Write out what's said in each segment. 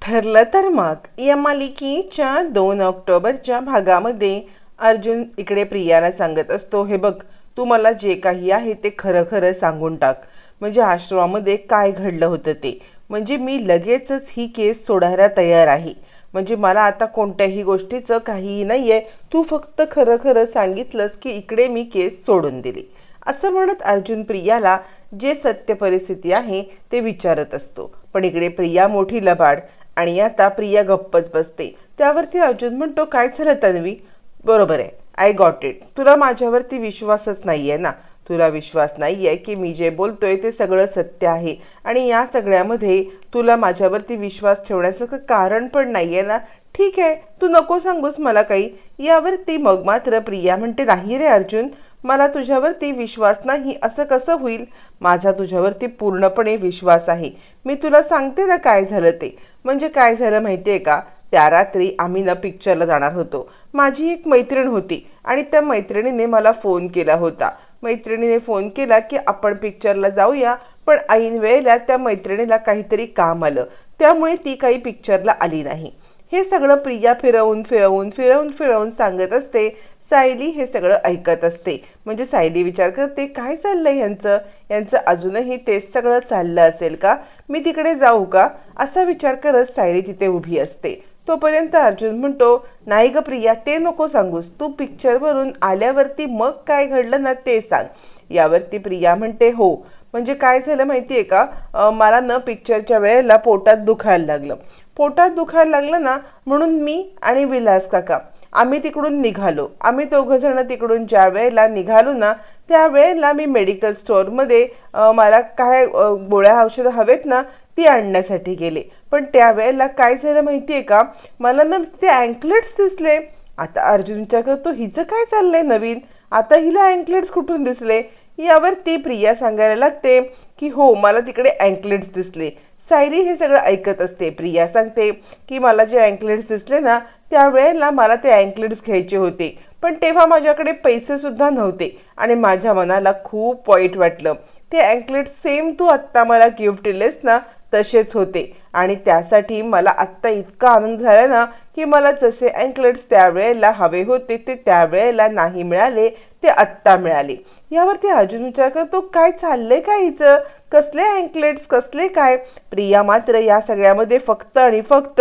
ठरलं तर मग या मालिकेच्या 2 ऑक्टोबरच्या भागामध्ये अर्जुन इकडे प्रियाला सांगत असतो, हे बघ, तू मला जे काही आहे ते खरं खरं सांगून टाक. म्हणजे आश्रमामध्ये काय घडलं होतं ते. म्हणजे मी लगेचच ही केस सोडायला तयार आहे. म्हणजे मला आता कोणत्याही गोष्टीचं काहीही नाहीये. तू फक्त खरं खरं सांगितलंस की इकडे मी केस सोडून दिली. असं म्हणत अर्जुन प्रियाला जे सत्य परिस्थिती आहे ते विचारत असतो. पण इकडे प्रिया मोठी लबाड आणि आता प्रिया गप्पच बसते. त्यावरती अर्जुन म्हणतो, काय झालं तन्वी? बरोबर आहे, आय गॉट इट. तुला माझ्यावरती विश्वासच नाहीये ना. तुला विश्वास नाहीये की मी जे बोलतोय ते सगळं सत्य आहे आणि या सगळ्यामध्ये तुला माझ्यावरती विश्वास ठेवण्याचं कारण पण नाहीये ना. ठीक आहे, तू नको सांगूस मला काही. यावरती मग मात्र प्रिया म्हणते, नाही रे अर्जुन, मला तुझ्यावरती विश्वास नाही असं कसं होईल? माझा तुझ्यावरती पूर्णपणे विश्वास आहे. मी तुला सांगते ना काय झालं ते. म्हणजे काय झालं माहितीये का, त्या रात्री आम्ही ना पिक्चरला जाणार होतो. माझी एक मैत्रीण होती आणि त्या मैत्रिणीने मला फोन केला होता. मैत्रिणीने फोन केला की आपण पिक्चरला जाऊया, पण ऐन वेळेला त्या मैत्रिणीला काहीतरी काम आलं, त्यामुळे ती काही पिक्चरला आली नाही. हे सगळं प्रिया फिरवून फिरवून फिरवून फिरवून सांगत असते. सायली हे सगळं ऐकत असते. म्हणजे सायली विचार करते, काय चाललंय यांचं यांचं अजूनही तेच सगळं चाललं असेल का? मी तिकडे जाऊ का? असा विचार करत सायली तिथे उभी असते. तोपर्यंत अर्जुन म्हणतो, नाही ग प्रिया, ते नको सांगूस. तू पिक्चरवरून आल्यावरती मग काय घडलं ना ते सांग. यावरती प्रिया म्हणते, हो म्हणजे काय झालं माहितीये का, मला न पिक्चरच्या वेळेला पोटात दुखायला लागलं. पोटात दुखायला लागलं ना, म्हणून मी आणि विलास काका आम्ही तिकडून निघालो. आम्ही दोघं जण तिकडून ज्या वेळेला निघालो ना, त्यावेळेला मी मेडिकल स्टोअरमध्ये मला काय गोळ्या औषधं हवेत ना ती आणण्यासाठी गेले. पण त्यावेळेला काय झालं माहितीये का, मला ना ते अँकलेट्स दिसले. आता अर्जुन विचार करतो, हिचं काय चाललंय नवीन, आता हिला अँकलेट्स कुठून दिसले? यावरती प्रिया सांगायला लागते की हो, मला तिकडे अँकलेट्स दिसले. सायली हे सगळं ऐकत असते. प्रिया सांगते की मला जे अँकलेट्स दिसले ना, त्यावेळेला मला ते अँकलेट्स घ्यायचे होते, पण तेव्हा माझ्याकडे पैसे सुद्धा नव्हते आणि माझ्या मनाला खूप वाईट वाटलं. ते अँकलेट्स सेम तू आत्ता मला गिफ्ट दिलेस ना तसेच होते आणि त्यासाठी मला आत्ता इतका आनंद झाला ना की मला जसे अँकलेट्स त्यावेळेला हवे होते ते त्यावेळेला नाही मिळाले, ते आत्ता मिळाले. यावरती अर्जुन विचार करतो, काय चाललंय काय हिचं, कसले अँकलेट्स कसले काय? प्रिया मात्र या सगळ्यामध्ये फक्त आणि फक्त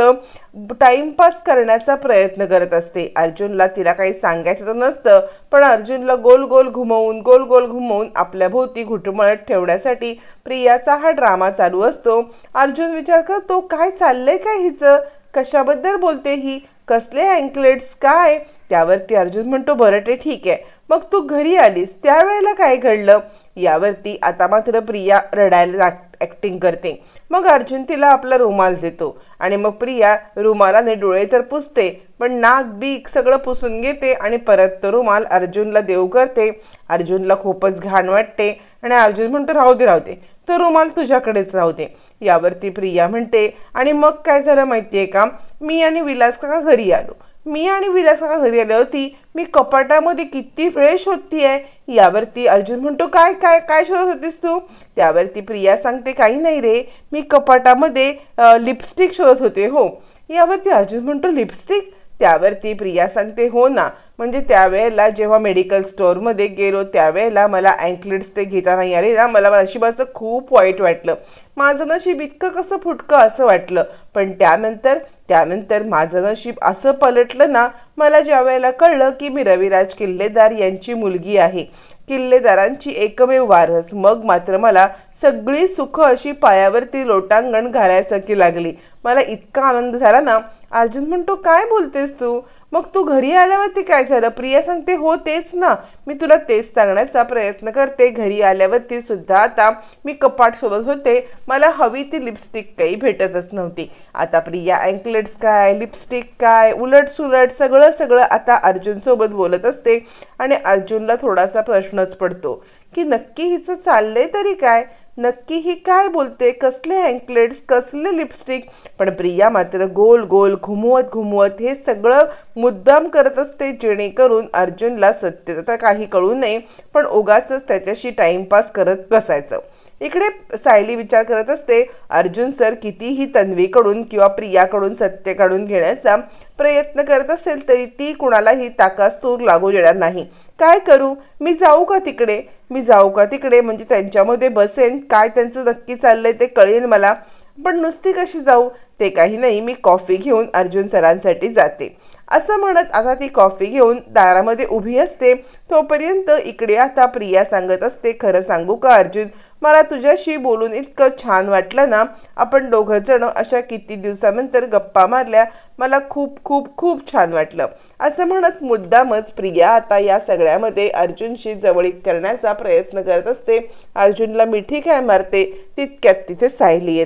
टाइमपास करण्याचा प्रयत्न करत असते. अर्जुनला तिला काही सांगायचं तर नसतं, पण अर्जुनला गोल गोल घुमवून आपल्या भोवती घुटमळत ठेवण्यासाठी प्रियाचा हा ड्रामा चालू असतो. अर्जुन विचार करतो, काय चाललंय काय हिचं, कशाबद्दल बोलते ही, कसले अँकलेट्स काय? त्यावरती अर्जुन म्हणतो, बरं ते ठीक आहे, मग तू घरी आलीस त्यावेळेला काय घडलं? यावरती आता मात्र प्रिया रडायला ऍक्टिंग करते. मग अर्जुन तिला आपला रुमाल देतो आणि मग प्रिया रुमालाने डोळे तर पुसते, पण नाक बीक सगळं पुसून घेते आणि परत तो रुमाल अर्जुनला देऊ करते. अर्जुनला खूपच घाण वाटते आणि अर्जुन म्हणतो, राहू दे, तो रुमाल तुझ्याकडेच राहू दे. यावरती प्रिया म्हणते, आणि मग काय झालं माहितीये का, मी आणि विलास काका घरी आलो. घरी आली होती, मी कपाटामध्ये किती वेळ शोधतीये. यावरती अर्जुन म्हणतो, काय काय काय शोधत होतीस तू? त्यावरती प्रिया सांगते, काही नाही रे, मी कपाटामध्ये लिपस्टिक शोधत होते. हो. यावरती अर्जुन म्हणतो, लिपस्टिक? त्यावरती प्रिया सांगते, हो ना, म्हणजे त्यावेळेला जेव्हा मेडिकल स्टोअरमध्ये गेलो त्यावेळेला मला अँकलेट्स ते घेता नाही आले ना, मला नशिबाचं खूप वाईट वाटलं. माझं नशीब इतकं कसं फुटकं असं वाटलं. पण त्यानंतर माझं नशीब असं पलटलं ना, मला ज्या वेळेला कळलं की मी रविराज किल्लेदार यांची मुलगी आहे, किल्लेदारांची एकमेव वारस, मग मात्र मला सगळी सुख अशी पायावरती लोटांगण घालायसारखी लागली. मला इतका आनंद झाला ना. अर्जुन म्हणतो, काय बोलतेस तू? मग तू घरी आल्यावरती काय झालं? प्रिया सांगते, हो तेच ना, मी तुला तेच सांगण्याचा प्रयत्न करते. घरी आल्यावरती सुद्धा आता मी कपाट शोधत होते, मला हवी ती लिपस्टिक काही भेटतच नव्हती. आता प्रिया अँकलेट्स काय, लिपस्टिक काय, उलट सुलट सगळं आता अर्जुन सोबत बोलत असते आणि अर्जुनला थोडासा प्रश्नच पडतो की नक्की हिचं चाललंय तरी काय, नक्की ही काय बोलते, कसले अँकलेट्स, कसले लिपस्टिक? पण प्रिया मात्र गोल गोल घुमवत हे सगळं मुद्दाम करत असते, जेणेकरून अर्जुनला सत्यता काही कळू नये, पण उगाच त्याच्याशी टाइमपास करत बसायचं. इकडे सायली विचार करत असते, अर्जुन सर कितीही तन्वीकडून किंवा प्रियाकडून सत्य काढून घेण्याचा प्रयत्न करत असेल तरी ती कुणालाही ताकास्तूर लागू देणार नाही. काय करू, मी जाऊ का तिकडे, मी जाऊ का तिकडे, म्हणजे त्यांच्यामध्ये बसेन, काय त्यांचं नक्की चाललंय ते कळेल मला, पण नुसती कशी जाऊ, ते काही नाही, मी कॉफी घेऊन अर्जुन सरांसाठी जाते. असं म्हणत आता ती कॉफी घेऊन दारामध्ये उभी असते. तोपर्यंत इकडे आता प्रिया सांगत असते, खरं सांगू का अर्जुन, मला तुझ्याशी बोलून इतकं छान वाटलं ना, आपण दोघं जण अशा किती दिवसानंतर गप्पा मारल्या, मला खूप खूप खूप छान वाटलं. असं म्हणत मुद्दामच प्रिया आता या सगळ्यामध्ये अर्जुनशी जवळीक करण्याचा प्रयत्न करत असते. अर्जुनला मिठी काय मारते. तितक्यात तिथे सायली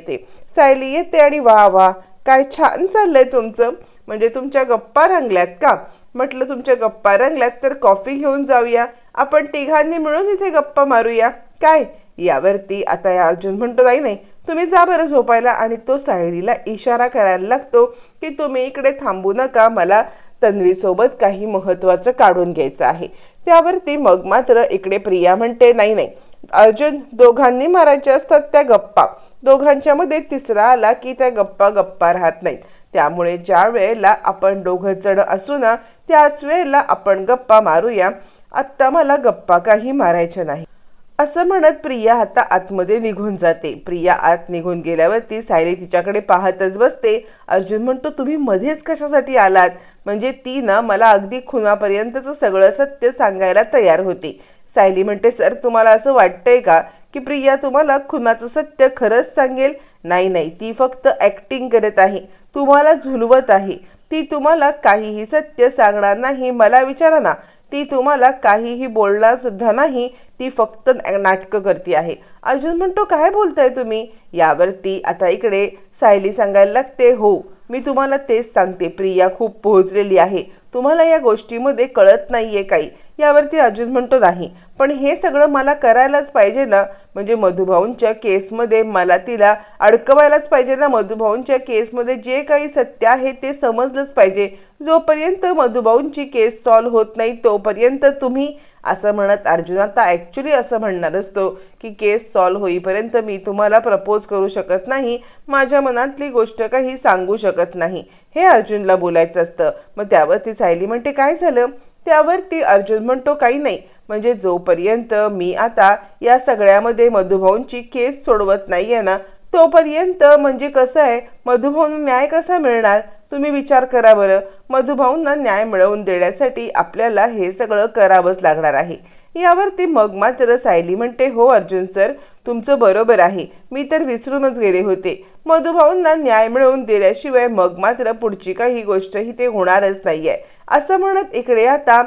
येते आणि वा वा, काय छान चाललंय तुमचं, म्हणजे तुमच्या गप्पा रंगल्यात का. म्हटलं तुमच्या गप्पा रंगल्यात तर कॉफी घेऊन जाऊया, आपण तिघांनी मिळून इथे गप्पा मारूया काय. यावरती आता अर्जुन म्हणतो, नाही तुम्ही जा बरं झोपायला, आणि तो सायलीला इशारा करायला लागतो की तुम्ही इकडे थांबू नका, मला तन्वीसोबत काही महत्वाचं काढून घ्यायचं आहे. त्यावरती मग मात्र इकडे प्रिया म्हणते, नाही अर्जुन, दोघांनी मारायच्या असतात त्या गप्पा, दोघांच्या मध्ये तिसरा आला की त्या गप्पा राहत नाहीत. त्यामुळे ज्या वेळेला आपण दोघं जण असू ना, त्याच वेळेला आपण गप्पा मारूया, आत्ता मला गप्पा काही मारायच्या नाही. असं म्हणत प्रिया आता आतमध्ये निघून जाते. प्रिया आत निघून गेल्यावरती सायली तिच्याकडे पाहतच बसते. अर्जुन म्हणतो, तुम्ही मध्येच कशासाठी आलात, म्हणजे ती ना मला अगदी खुनापर्यंतचं सगळं सत्य सांगायला तयार होती. सायली म्हणते, सर तुम्हाला असं वाटतंय का की प्रिया तुम्हाला खुनाचं सत्य खरंच सांगेल. नाही, ती फक्त ऍक्टिंग करत आहे, तुम्हाला झुलवत आहे, ती तुम्हाला काहीही सत्य सांगणार नाही. मला विचारा ना, ती तुम्हाला काहीही बोलणार सुद्धा नाही, ती फक्त नाटकं करते आहे. अर्जुन म्हणतो, काय बोलताय तुम्ही. यावरती आता इकडे सायली सांगायला लागते, हो मी तुम्हाला तेच सांगते, प्रिया खूप पोहोचलेली आहे, तुम्हाला या गोष्टीमध्ये कळत नाहीये काही. यावरती अर्जुन म्हणतो, नाही पण हे सगळं मला करायलाच पाहिजे ना, म्हणजे मधुभाऊंच्या केसमध्ये मला तिला अडकवायलाच पाहिजे ना, मधुभाऊंच्या केसमध्ये जे काही सत्य आहे ते समजलंच पाहिजे. जोपर्यंत मधुभाऊंची केस सॉल्व्ह होत नाही तोपर्यंत तुम्ही, असं म्हणत अर्जुन आता ऍक्च्युली असं म्हणणार असतो की केस सॉल्व्ह होईपर्यंत मी तुम्हाला प्रपोज करू शकत नाही, माझ्या मनातली गोष्ट काही सांगू शकत नाही, हे अर्जुनला बोलायचं असतं. मग त्यावरती सायली म्हणते, काय झालं. त्यावरती अर्जुन म्हणतो, काही नाही, म्हणजे जोपर्यंत मी आता या सगळ्यामध्ये मधुभाऊंची केस सोडवत नाहीये ना, तोपर्यंत म्हणजे कसं आहे, मधुभाऊंना न्याय कसा मिळणार, तुम्ही विचार करा बरं. मधुभाऊंना न्याय मिळवून देण्यासाठी आपल्याला हे सगळं करावंच लागणार आहे. यावरती मग मात्र सायली म्हणते, हो अर्जुन सर तुमचं बरोबर आहे, मी तर विसरूनच गेले होते, मधुभाऊंना न्याय मिळवून दिल्याशिवाय मग मात्र पुढची काही गोष्ट ही ते होणारच नाहीये. असं म्हणत इकडे आता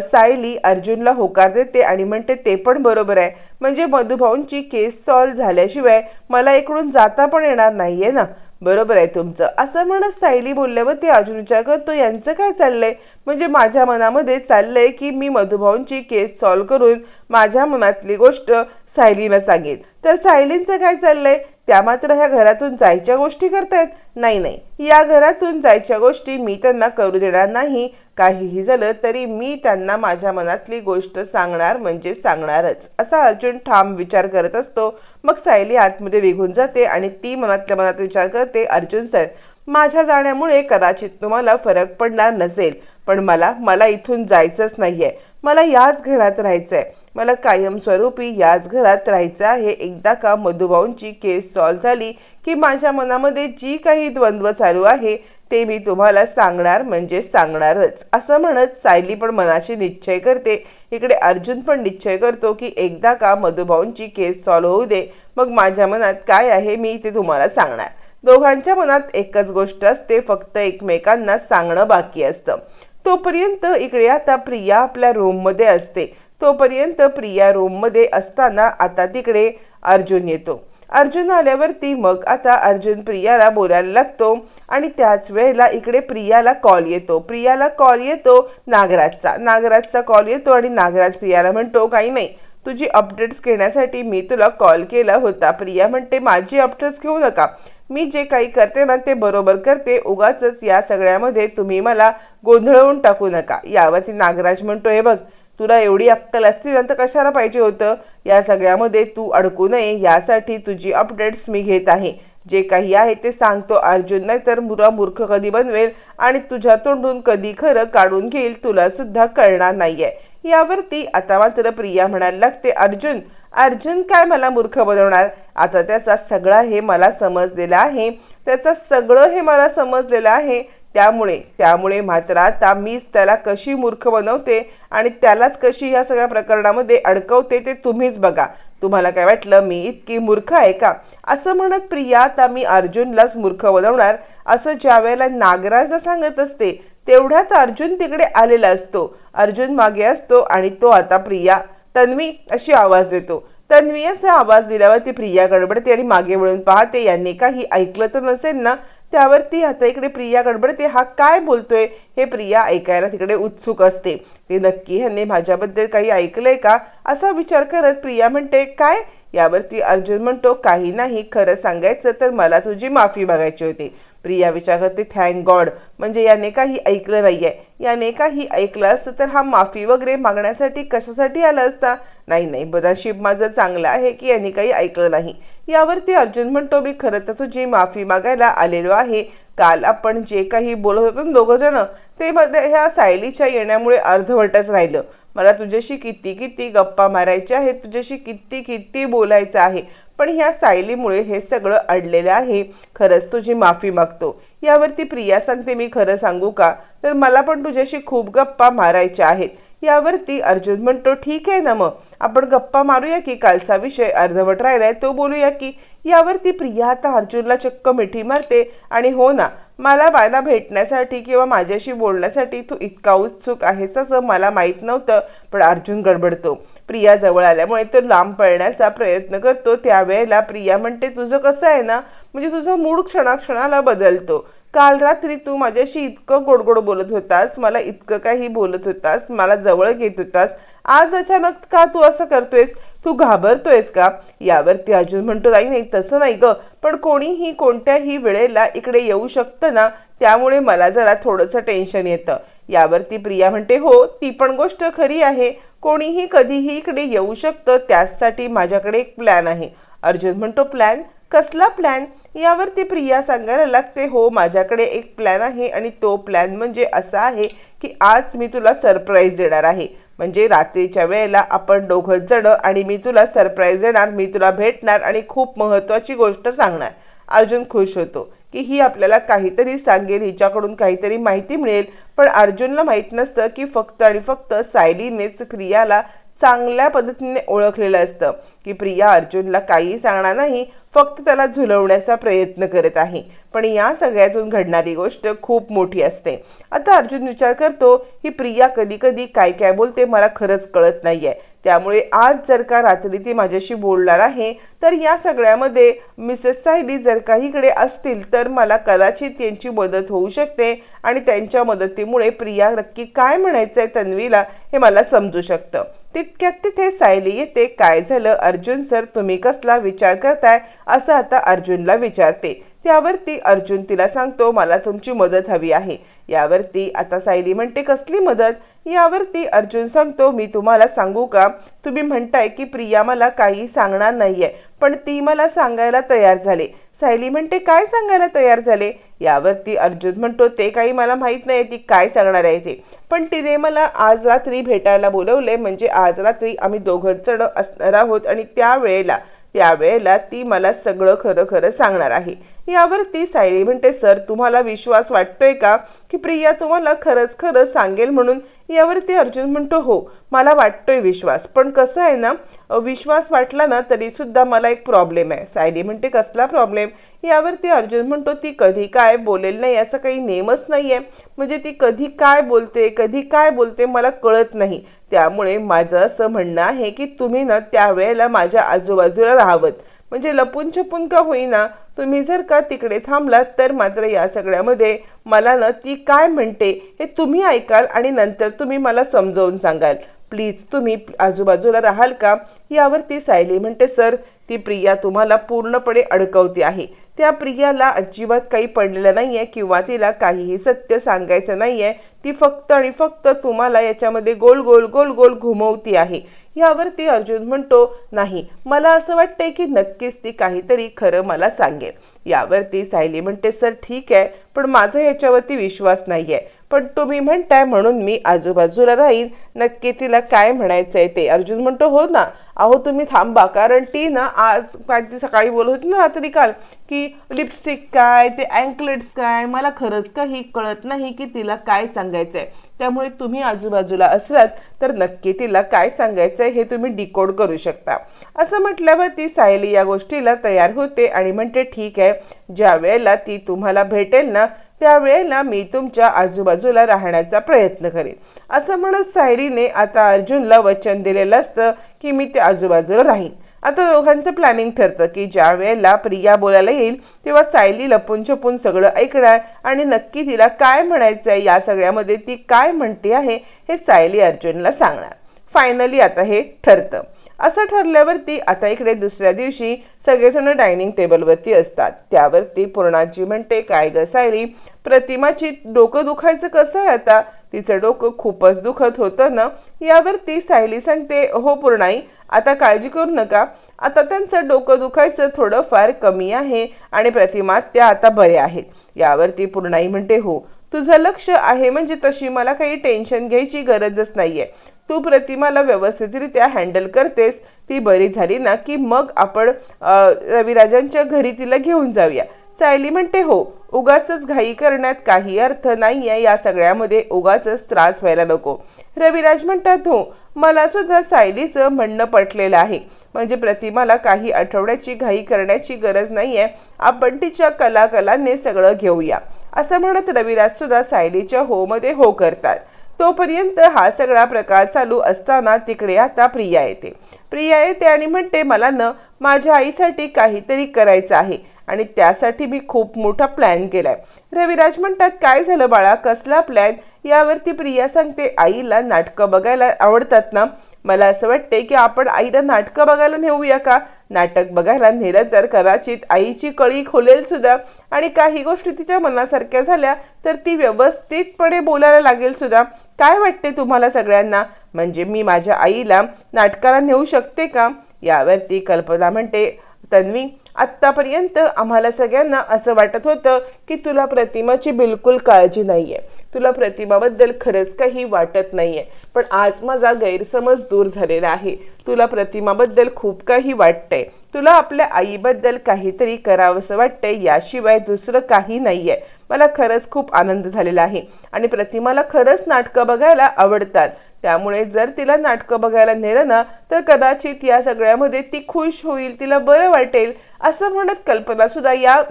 सायली अर्जुनला होकार देते आणि म्हणते, ते पण बरोबर आहे, म्हणजे मधुभाऊंची केस सॉल्व्ह झाल्याशिवाय मला इकडून जाता पण येणार नाहीये ना, बरोबर आहे तुमचं. असं म्हणत सायली बोलल्यावर ते अर्जुन विचार करतो, यांचं काय चाललंय, म्हणजे माझ्या मनामध्ये चाललंय की मी मधुभाऊंची केस सॉल्व्ह करून माझ्या मनातली गोष्ट सायलीला सांगेन, तर सायलींचं काय चाललंय, त्या मात्र ह्या घरातून जायच्या गोष्टी करतायत. नाही, या घरातून जायच्या गोष्टी मी त्यांना करू देणार नाही, काहीही झालं तरी मी त्यांना माझ्या मनातली गोष्ट सांगणार म्हणजे सांगणारच, असा अर्जुन ठाम विचार करत असतो. मग सायली आतमध्ये निघून जाते आणि ती मनातल्या मनात विचार करते, अर्जुन सर माझ्या जाण्यामुळे कदाचित तुम्हाला फरक पडणार नसेल, पण मला इथून जायचंच नाहीये, मला याच घरात राहायचंय, मला कायमस्वरूपी याच घरात राहायचं आहे. एकदा का मधुभाऊंची केस सॉल्व्ह झाली की माझ्या मनामध्ये जी काही द्वंद्व चालू आहे ते मी तुम्हाला सांगणार म्हणजे सांगणारच. असं म्हणत सायली पण मनाशी निश्चय करते. इकडे अर्जुन पण निश्चय करतो की एकदा का मधुभाऊंची केस सॉल्व्ह होऊ दे, मग माझ्या मनात काय आहे मी ते तुम्हाला सांगणार. दोघांच्या मनात एकच गोष्ट असते, फक्त एकमेकांना सांगणं बाकी असतं. तोपर्यंत इकडे आता प्रिया आपल्या रूममध्ये असते. तोपर्यंत प्रिया रूममध्ये असताना आता तिकडे अर्जुन येतो. अर्जुन आल्यावरती मग आता अर्जुन प्रियाला बोलायला लागतो आणि त्याच वेळेला इकडे प्रियाला कॉल येतो नागराजचा कॉल येतो आणि नागराज प्रियाला म्हणतो, काही नाही तुझी अपडेट्स घेण्यासाठी मी तुला कॉल केला होता. प्रिया म्हणते, माझी अपडेट्स घेऊ नका, मी जे काही करते ना ते बरोबर करते, उगाच या सगळ्यामध्ये तुम्ही मला गोंधळवून टाकू नका. यावरती नागराज म्हणतो, हे बघ तुला एवढी अक्कल असती तर कशाला पाहिजे होतं? या सगळ्यामध्ये तू अडकू नये यासाठी तुझी अपडेट्स मी घेत आहे. जे काही आहे ते सांगतो अर्जुन, नाही तर मुरा मूर्ख कधी बनवेल आणि तुझ्या तोंडून कधी खरं काढून घेईल तुला सुद्धा कळणार नाहीये. यावरती आता मात्र प्रिया म्हणायला लागते, अर्जुन अर्जुन काय मला मूर्ख बनवणार? आता त्याचा सगळा हे मला समजलेलं आहे, त्याचं सगळं हे मला समजलेलं आहे. त्यामुळे मात्र आता मीच त्याला कशी मूर्ख बनवते आणि त्यालाच कशी या सगळ्या प्रकरणामध्ये अडकवते ते तुम्हीच बघा. तुम्हाला काय वाटलं मी इतकी मूर्ख आहे का? असं म्हणत प्रिया आता मी अर्जुनलाच मूर्ख बनवणार असं ज्या वेळेला नागराजला सांगत असते तेवढ्यात अर्जुन तिकडे आलेला असतो. अर्जुन मागे असतो आणि तो आता प्रिया तन्वी अशी आवाज देतो. तन्वी असा आवाज दिल्यावर ती प्रिया गडबडते आणि मागे वळून पाहते यांनी काही ऐकलं तर नसेल ना. त्यावरती आता इकडे प्रिया गडबडते, हा काय बोलतोय हे प्रिया ऐकायला तिकडे उत्सुक असते. ते नक्की ह्यांनी माझ्याबद्दल काही ऐकलंय का असा विचार करत प्रिया म्हणते, काय? यावरती अर्जुन म्हणतो, काही नाही, खरं सांगायचं तर मला तुझी माफी मागायची होती. प्रिया विचार करते, थँक गॉड, म्हणजे याने काही ऐकलं नाहीये. याने काही ऐकलं असतं तर हा माफी वगैरे मागण्यासाठी कशासाठी आला असता? नाही, बदाशिब माझं चांगलं आहे की यांनी काही ऐकलं नाही. यावरती अर्जुन म्हणतो, मी खरं तर तुझी माफी मागायला आलेलो आहे. काल आपण जे काही बोलत होतो दोघं जण ते मध्ये ह्या सायलीच्या येण्यामुळे अर्धवटच राहिलं. मला तुझ्याशी किती गप्पा मारायच्या आहेत, तुझ्याशी किती बोलायचं आहे, पण ह्या सायलीमुळे हे सगळं अडलेलं आहे. खरंच तुझी माफी मागतो. यावरती प्रिया सांगते, मी खरं सांगू का तर मला पण तुझ्याशी खूप गप्पा मारायच्या आहेत. यावरती अर्जुन म्हणतो, ठीक आहे ना, मग आपण गप्पा मारूया की कालचा विषय अर्धवट राहिलाय तो बोलूया की. यावरती प्रिया आता अर्जुनला चक्क मिठी मारते आणि हो ना, मला भेटण्यासाठी किंवा माझ्याशी बोलण्यासाठी तू इतका उत्सुक आहेस असं मला माहीत नव्हतं. पण अर्जुन गडबडतो. प्रिया जवळ आल्यामुळे तो लांब पळण्याचा प्रयत्न करतो. त्यावेळेला प्रिया म्हणते, तुझं कसं आहे ना, म्हणजे तुझा मूड क्षणाक्षणाला बदलतो. काल रात्री तू माझ्याशी इतकं गोडगोड बोलत होतास, मला इतकं काही बोलत होतास, मला जवळ घेत होतास, आज अचानक का तू असं करतोयस? तू घाबरतोयस का? यावरती अर्जुन म्हणतो, नाही तसं नाही ग, पण कोणीही कोणत्याही वेळेला इकडे येऊ शकतं ना, त्यामुळे मला जरा थोडंसं टेन्शन येतं. यावरती प्रिया म्हणते, हो ती पण गोष्ट खरी आहे, कोणीही कधीही इकडे येऊ शकतं, त्यासाठी माझ्याकडे एक प्लॅन आहे. अर्जुन म्हणतो, प्लॅन? कसला प्लॅन? यावरती प्रिया सांगायला लागते, हो माझ्याकडे एक प्लॅन आहे आणि तो प्लॅन म्हणजे असा आहे की आज मी तुला सरप्राईज देणार आहे. म्हणजे रात्रीच्या वेळेला आपण दोघं जण आणि मी तुला सरप्राईज देणार, मी तुला भेटणार आणि खूप महत्त्वाची गोष्ट सांगणार. अर्जुन खुश होतो की ही आपल्याला काहीतरी सांगेल, हिच्याकडून काहीतरी माहिती मिळेल. पण अर्जुनला माहीत नसतं की फक्त आणि फक्त सायलीनेच प्रियाला चांगल्या पद्धतीने ओळखलेलं असतं की प्रिया अर्जुनला काही सांगणार नाही, फक्त त्याला झुलवण्याचा प्रयत्न करत आहे. पण या सगळ्यातून घडणारी गोष्ट खूप मोठी असते. आता अर्जुन विचार करतो ही प्रिया कधी कधी काय बोलते मला खरंच कळत नाहीये. त्यामुळे आज जर का रात्री ती माझ्याशी बोलणार आहे तर या सगळ्यामध्ये मिसेस सायली जर काहीकडे असतील तर मला कदाचित यांची मदत होऊ शकते आणि त्यांच्या मदतीमुळे प्रिया नक्की काय म्हणायचंय तन्वीला हे मला समजू शकतं. तितक्यात तिथे सायली येते. काय झालं अर्जुन सर, तुम्ही कसला विचार करताय असं आता अर्जुनला विचारते. त्यावरती अर्जुन तिला सांगतो, मला तुमची मदत हवी आहे. यावरती आता सायली म्हणते, कसली मदत? यावरती अर्जुन सांगतो, मी तुम्हाला सांगू का, तुम्ही म्हणताय की प्रिया मला काही सांगणार नाहीये, पण ती मला सांगायला तयार झाले. सायली म्हणते, काय सांगायला तयार झाले? यावरती अर्जुन म्हणतो, ते काही मला माहित नाही ती काय सांगणार आहे ते, पण तिने मला आज रात्री भेटायला बोलवले. म्हणजे आज रात्री आम्ही दोघं जण असणार आहोत आणि त्यावेळेला ती मला सगळं खरं सांगणार आहे. यावरती सायली म्हणते, सर तुम्हाला विश्वास वाटतोय का की प्रिया तुम्हाला खरं सांगेल म्हणून? यावरती अर्जुन म्हणतो, हो मला वाटतोय विश्वास, पण कसं आहे ना, विश्वास वाटला ना तरी सुद्धा मला एक प्रॉब्लेम आहे. सायली म्हणते, कसला प्रॉब्लेम? यावरती अर्जुन म्हणतो, ती कधी काय बोलेल नाही याचा काही नेमच नाहीये. म्हणजे ती कधी काय बोलते मला कळत नाही. त्यामुळे माझं असं म्हणणं आहे की तुम्ही ना त्यावेळेला माझ्या आजूबाजूला राहावं, म्हणजे लपून छपून का होईना तुम्ही जर का तिकडे थांबलात तर मात्र या सगळ्यामध्ये मला ना ती काय म्हणते हे तुम्ही ऐकाल आणि नंतर तुम्ही मला समजावून सांगाल. प्लीज तुम्ही आजूबाजूला राहाल का? यावरती सायली म्हणते, सर ती प्रिया तुम्हाला पूर्णपणे अडकवते आहे. त्या प्रियाला अजिबात काही पडलेलं नाहीये किंवा तिला काहीही सत्य सांगायचं नाहीये. ती फक्त आणि फक्त तुम्हाला याच्यामध्ये गोल गोल गोल गोल घुमवती आहे. यावरती अर्जुन म्हणतो, नाही, मला असं वाटतंय की नक्कीच ती काहीतरी खरं मला सांगेल. यावरती सायली म्हणते, सर ठीक आहे, पण माझा याच्यावरती विश्वास नाहीये, पण तुम्ही म्हणताय म्हणून मी आजूबाजूला राहीन. नक्की तिला काय म्हणायचंय ते. अर्जुन म्हणतो, हो ना, अहो तुम्ही थांबा, कारण ती ना आज काय ती सकाळी बोलत होती ना रात्री काल की लिपस्टिक काय, ते अँकलेट्स काय, मला खरंच काही कळत नाही की तिला काय सांगायचंय. त्यामुळे तुम्ही आजूबाजूला असलात तर नक्की तिला काय सांगायचंय हे तुम्ही डिकोड करू शकता. असं म्हटल्यावर ती सायली या गोष्टीला तयार होते आणि म्हणते, ठीक आहे, ज्या वेळेला ती तुम्हाला भेटेल ना त्यावेळेला मी तुमच्या आजूबाजूला राहण्याचा प्रयत्न करेन. असं म्हणत सायलीने आता अर्जुनला वचन दिलेलं असतं की मी ते आजूबाजूला राहीन. आता दोघांचं प्लॅनिंग ठरतं की ज्या वेळेला प्रिया बोलायला येईल तेव्हा सायली लपून छपून सगळं ऐकणार आणि नक्की तिला काय म्हणायचंय, या सगळ्यामध्ये ती काय म्हणते आहे हे सायली अर्जुनला सांगणार. फायनली आता हे ठरतं. असं ठरल्यावरती आता इकडे दुसऱ्या दिवशी सगळेजण डायनिंग टेबलवरती असतात. त्यावरती पूर्णाजी म्हणते, काय ग सायली, प्रतिमाची डोकं दुखायचं कसं आहे आता? तिचं डोकं खूपच दुखत होतं ना? यावरती सायली सांगते, हो पूर्णाई, आता काळजी करू नका, आता त्यांचं डोकं दुखायचं थोडंफार कमी आहे आणि प्रतिमा त्या आता बऱ्या आहेत. यावरती पूर्णाई म्हणते, हो, तुझं लक्ष आहे म्हणजे तशी मला काही टेन्शन घ्यायची गरजच नाहीये. तू प्रतिमाला व्यवस्थितरित्या हँडल करतेस, ती बरी झाली ना की मग आपण रविराजांच्या घरी तिला घेऊन जाऊया. सायली म्हणते, हो, उगाचच घाई करण्यात काही अर्थ नाहीये, या सगळ्यामध्ये उगाचच त्रास व्हायला नको. रविराज म्हणतात, हो, मला सुद्धा सायलीचं म्हणणं पटलेलं आहे, म्हणजे प्रतिमाला काही आठवड्याची घाई करण्याची गरज नाहीये, आपण तिच्या कलाकलाने सगळं घेऊया. असं म्हणत रविराज सुद्धा सायलीच्या हो मध्ये हो करतात. तोपर्यंत हा सगळा प्रकार चालू असताना तिकडे आता प्रिया येते आणि म्हणते, मला न माझ्या आईसाठी काहीतरी करायचं आहे आणि त्यासाठी मी खूप मोठा प्लॅन केलाय. रविराज म्हणतात, काय झालं बाळा, कसला प्लॅन? यावरती प्रिया सांगते, आईला नाटकं बघायला आवडतात ना, मला असं वाटते की आपण आईला नाटकं बघायला नेऊया का? नाटक बघायला नेलं तर कदाचित आईची कळी खोलेल सुद्धा आणि काही गोष्टी तिच्या मनासारख्या झाल्या तर ती व्यवस्थितपणे बोलायला लागेल सुद्धा. काय वाटते तुम्हाला सगळ्यांना? म्हणजे मी माझ्या आईला नाटकाला नेऊ शकते का? यावरती कल्पना म्हणते, तन्वी, आत्तापर्यंत आम्हाला सगळ्यांना असं वाटत होतं की तुला प्रतिमाची बिलकुल काळजी नाहीये, तुला प्रतिमाबद्दल खरंच काही वाटत नाहीये, पण आज माझा गैरसमज दूर झालेला आहे. तुला प्रतिमाबद्दल खूप काही वाटतंय, तुला आपल्या आईबद्दल काहीतरी करावंसं वाटतंय, याशिवाय दुसरं काही नाहीये. मला खरंच खूप आनंद झालेला आहे आणि प्रतिमाला खरंच नाटकं बघायला आवडतात, त्यामुळे जर तिला नाटकं बघायला नेलं ना तर कदाचित या सगळ्यामध्ये ती खुश होईल, तिला बरं वाटेल. असं म्हणत कल्पना सुद्धा या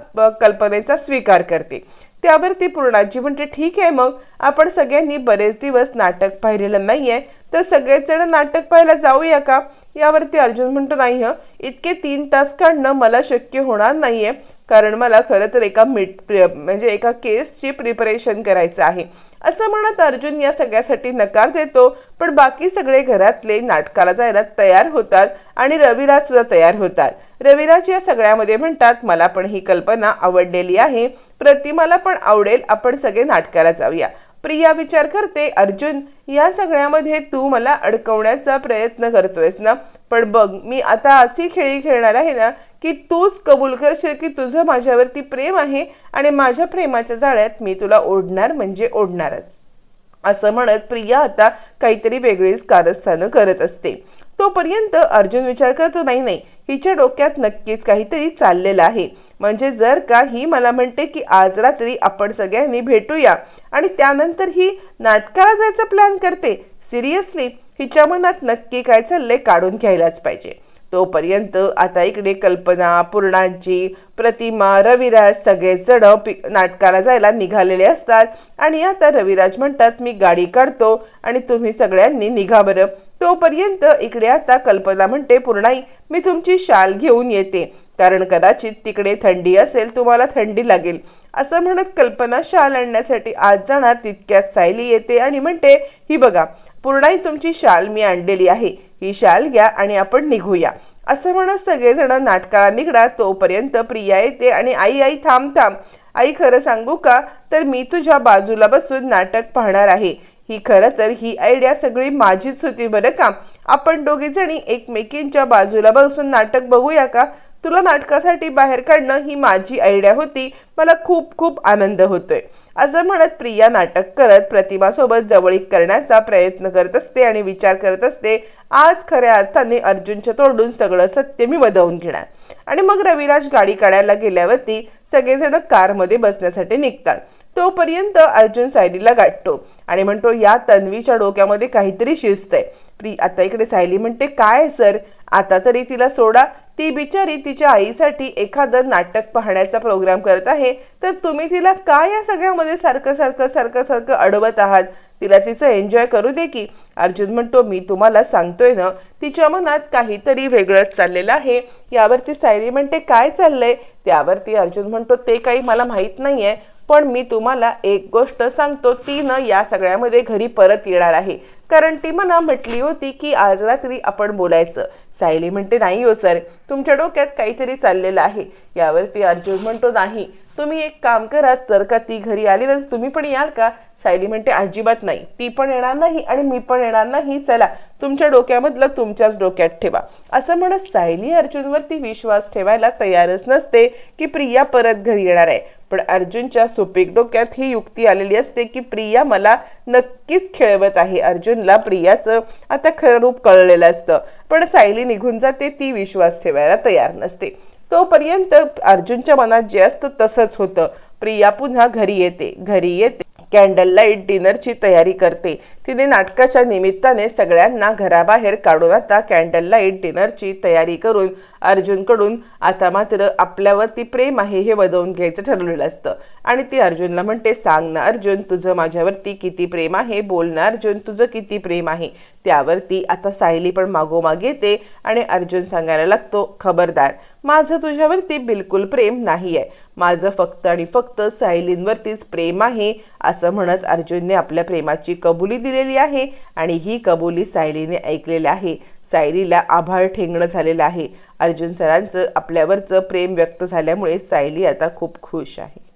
कल्पनेचा स्वीकार करते. त्यावरती पूर्णाजी म्हणते, ठीक आहे, मग आपण सगळ्यांनी बरेच दिवस नाटक पाहिलेलं नाहीये तर सगळेच जण नाटक पाहायला जाऊया का? यावरती अर्जुन म्हणतो, नाही हं, इतके 3 तास काढणं मला शक्य होणार नाहीये, कारण मला खरं तर एका केसची प्रिपरेशन करायचं आहे. असं म्हणत अर्जुन या सगळ्यासाठी नकार देतो, पण बाकी सगळे घरातले नाटकाला जायला तयार होतात आणि रविराज सुद्धा तयार होतात. रविराज या सगळ्यामध्ये म्हणतात, मला पण ही कल्पना आवडलेली आहे, प्रतिमाला पण आवडेल, आपण सगळे नाटकाला जाऊया. प्रिया विचार करते, अर्जुन, या सगळ्यामध्ये तू मला अडकवण्याचा प्रयत्न करतोयस ना, पण बघ, मी आता अशी खेळी खेळणार आहे ना की तूच कबूल करशील की तुझं माझ्यावरती प्रेम आहे आणि माझ्या प्रेमाच्या जाळ्यात मी तुला ओढणार म्हणजे ओढणारच. असं म्हणत प्रिया आता काहीतरी वेगळीच कारस्थानं करत असते. तोपर्यंत अर्जुन विचार करतो, नाही, हिच्या डोक्यात नक्कीच काहीतरी चाललेलं आहे, म्हणजे जर का ही मला म्हणते की आज रात्री आपण सगळ्यांनी भेटूया आणि त्यानंतर ही नाटकाला जायचा प्लॅन करते, सिरियसली हिच्या मनात नक्की काय चाललंय काढून घ्यायलाच पाहिजे. तोपर्यंत आता इकडे कल्पना, पूर्णाजी, प्रतिमा, रविराज सगळेजण नाटकाला जायला निघालेले असतात आणि आता रविराज म्हणतात, मी गाडी काढतो आणि तुम्ही सगळ्यांनी निघा बरं. तोपर्यंत इकडे आता कल्पना म्हणते, पूर्णाई, मी तुमची शाल घेऊन येते, कारण कदाचित तिकडे थंडी असेल, तुम्हाला थंडी लागेल. असं म्हणत कल्पना शाल आणण्यासाठी आज जाणार तितक्यात सायली येते आणि म्हणते, ही बघा पूर्णाई, तुमची शाल मी आणलेली आहे, ही शाल घ्या आणि आपण निघूया. असं म्हणत सगळेजण नाटकाला निघतात. तोपर्यंत प्रिया येते आणि आई आई थांब थांब, आई खरं सांगू का, तर मी तुझ्या बाजूला बसून नाटक पाहणार आहे. खरं तर ही आयडिया सगळी माझीच होती बरं का. आपण दोघी जणी एकमेकींच्या बाजूला बसून नाटक बघूया का. तुला नाटकासाठी बाहेर काढणं ही माझी आयडिया होती. मला खूप खूप आनंद होतोय. असं म्हणत प्रिया नाटक करत प्रतिमासोबत जवळीक करण्याचा प्रयत्न करत असते आणि विचार करत असते, आज खऱ्या अर्थाने अर्जुनच्या तोंडून सगळं सत्य मी वदवून घेणार. आणि मग रविराज गाडी काढायला गेल्यावरती सगळेजण कारमध्ये बसण्यासाठी निघतात. तोपर्यंत अर्जुन सायलीला गाठतो आणि म्हणतो, या तन्वीच्या डोक्यामध्ये काहीतरी शिस्त आहे. आता इकडे सायली म्हणते, काय सर, आता तरी तिला सोडा. ती बिचारी तिच्या आईसाठी एखादं नाटक पाहण्याचा प्रोग्राम करत आहे, तर तुम्ही तिला काय या सगळ्यामध्ये सारखं सारखं सारखं सारखं अडवत आहात. तिला तिचं एन्जॉय करू दे की. अर्जुन म्हणतो, मी तुम्हाला सांगतोय ना, तिच्या मनात काहीतरी वेगळंच चाललेलं आहे. यावरती सायली म्हणते, काय चाललंय. त्यावरती अर्जुन म्हणतो, ते काही मला माहित नाहीये, पण मी तुम्हाला एक गोष्ट सांगतो, ती न या सगळ्यामध्ये घरी परत येणार आहे, कारण ती मला म्हटली होती की आज रात्री आपण बोलायचं. सायली म्हणते, नाही हो सर, तुमच्या डोक्यात काहीतरी चाललेलं आहे. यावरती अर्जुन म्हणतो, नाही, तुम्ही एक काम करा, जर का ती घरी आली तर तुम्ही पण याल का. सायली म्हणते, अजिबात नाही, ती पण येणार नाही आणि मी पण येणार नाही. चला, तुमच्या डोक्यामधलं तुमच्याच डोक्यात ठेवा. असं म्हणत सायली अर्जुनवरती विश्वास ठेवायला तयारच नसते की प्रिया परत घरी येणार आहे. पण अर्जुनच्या सुपीक डोक्यात ही युक्ती आलेली असते की प्रिया मला नक्कीच खेळवत आहे. अर्जुनला प्रियाचं आता खरं रूप कळलेलं असतं, पण सायली निघून जाते, ती विश्वास ठेवायला तयार नसते. तोपर्यंत अर्जुनच्या मनात जे असतं तसंच होतं. प्रिया पुन्हा घरी येते. कॅन्डल लाईट डिनरची तयारी करते. तिने नाटकाच्या निमित्ताने सगळ्यांना घराबाहेर काढून आता कॅन्डल लाईट डिनरची तयारी करून अर्जुनकडून आता मात्र आपल्यावरती प्रेम आहे हे वदवून घ्यायचं ठरवलेलं असतं. आणि ती अर्जुनला म्हणते, सांग ना अर्जुन, तुझं माझ्यावरती किती प्रेम आहे. बोल ना अर्जुन, तुझं किती प्रेम आहे. त्यावरती आता सायली पण मागोमाग येते आणि अर्जुन सांगायला लागतो, खबरदार, माझं तुझ्यावरती बिलकुल प्रेम नाही आहे. माझं फक्त आणि फक्त सायलींवरतीच प्रेम आहे. असं म्हणत अर्जुनने आपल्या प्रेमाची कबुली दिलेली आहे आणि ही कबुली सायलीने ऐकलेली आहे. सायलीला आभाळ ठेंगणं झालेलं आहे. अर्जुन सरांचं आपल्यावरचं प्रेम व्यक्त झाल्यामुळे सायली आता खूप खुश आहे.